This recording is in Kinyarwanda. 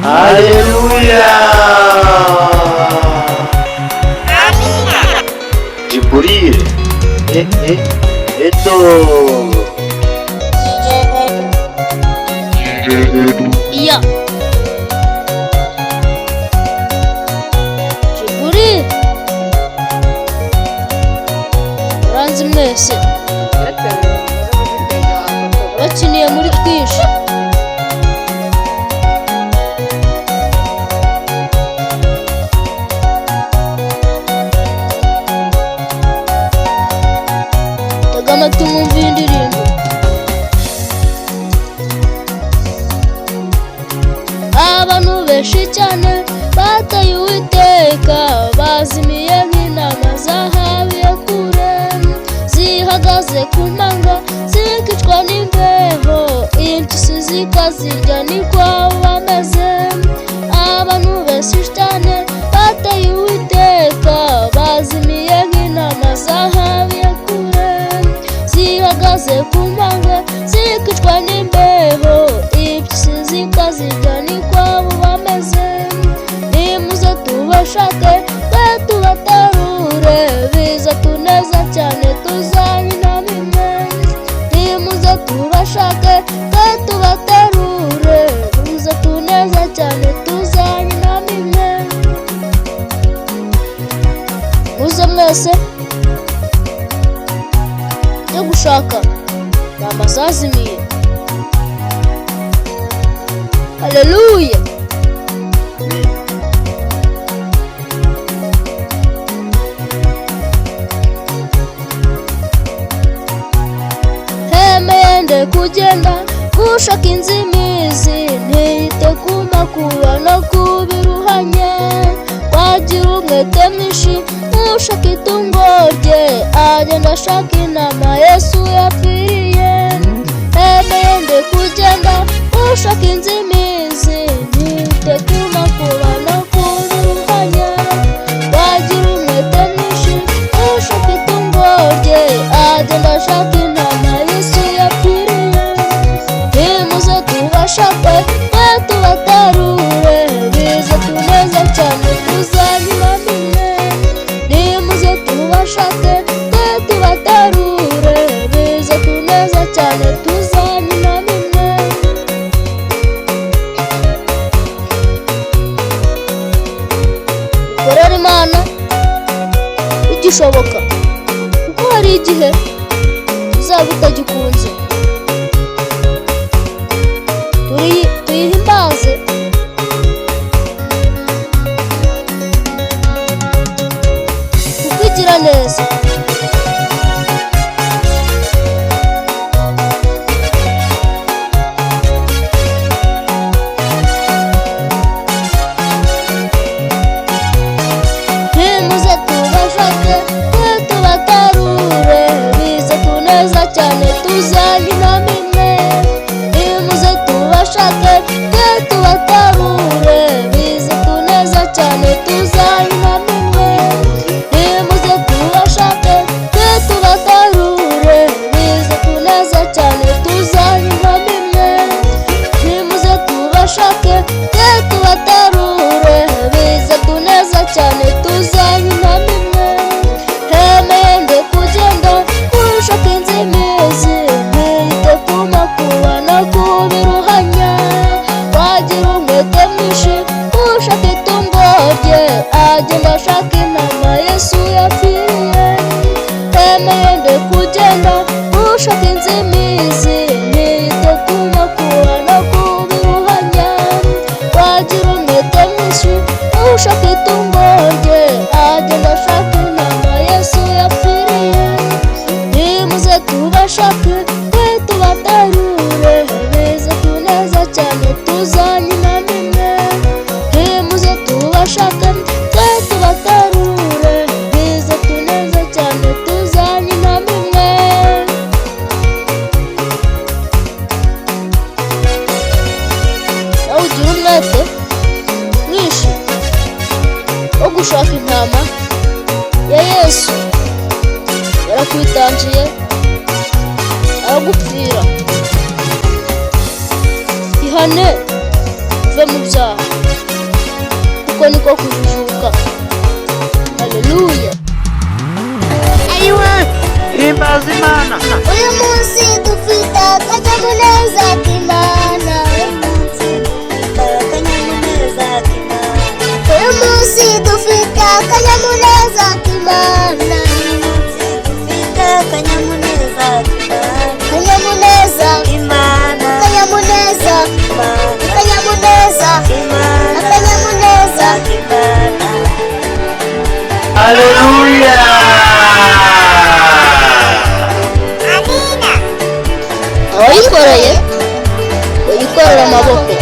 Haleluya. Jibril. Edo. Iya. Jibril. Uranzi mwese. Bakiniye muri twinshi. Tumumva indirimbo. Abantu benshi cyane bataye Uwiteka, bazimiye nk'intama zahabiye kure, zihagaze ku manga zikicwa n'imbeho, impyisi zikazirya niko bameze. Abantu benshi cyane bataye Uwiteka, bazimiye nk'intama zahabiye kure, zihagaze ku manga zikicwa n'imbeho, impyisi zikazirya niko bameze. Nimuze tubashake twe tubatarure, biza tuneza cyane tuzanyinamo imwe. Nimuze tubashake twe tubatarure, biza tuneza cyane tuzanyinamo imwe. Muze mwese yo gushaka intama zazimiye. Haleluya. Hemeye kugenda gushaka inzimizi, ntiyite ku makuba no ku biruhanye. Wagira umwete mwinshi ushaka itungo rye, agenda ashaka intama Yesu yapfiriye. Hemeye kugenda ushaka inzimizi, ntiyite ku makuba no ku biruhanye. Wagira umwete mwinshi ushaka itungo rye, agenda ashaka intama Yesu yapfiriye. Nimuze tubashake twe tubatarure, bize tuneza cyane tuzanyinamo imwe. Nimuze tubashake twe tubatarure, bize tuneza cyane tuzanyinamo imwe. Dukorere Imana bigishoboka, kuko hari igihe bizaba bitagikunze. Tuyihimbaze kuko igira neza. Nimuze tubashake twe tubatarure, bize tuneza cyane tuzanyinamo imwe. Nimuze tubashake twe tubatarure, bize tuneza cyane tuzanyinamo imwe. Nimuze tubashake twe tubatarure, bize tuneza cyane tuzanyinamo imwe. Nimuze tubashake twe tubatarure, bize tuneza cyane tuzanyinamo imwe. Hemeye kugenda gushaka inzimizi, ntiyite ku makuba no ku biruhanya. Wagira umwete mwinshi ushaka itungo rye, agenda ashaka intama Yesu yapfiriye. Hemeye kugenda gushaka inzimizi, ntiyite ku makuba no ku biruhanya. Wagira umwete mwinshi ushaka itungo rye, agenda ashaka intama Yesu yapfiriye. Nimuze tubashake twe tubatarure, bize tuneza cyane tuzanyinamo imwe. Nimuze tubashake twe tubatarure, bize tuneza cyane tuzanyinamo imwe. Nawe ugira umwete mwinshi wo gushaka intama ya Yesu. Yarakwitangiye aragupfira. wihane uve mu byaha, kuko niko kujijuka. Haleluya. Ayiwe, himbaza Imana. Uyu munsi dufite akanyamuneza k'Imana. Uyu munsi dufite akanyamuneza k'Imana. Akanyamuneza Imana. Akanyamuneza. Akanyamuneza. Akanyamuneza. Haleluya. Abayikoreye bayikorera amaboko.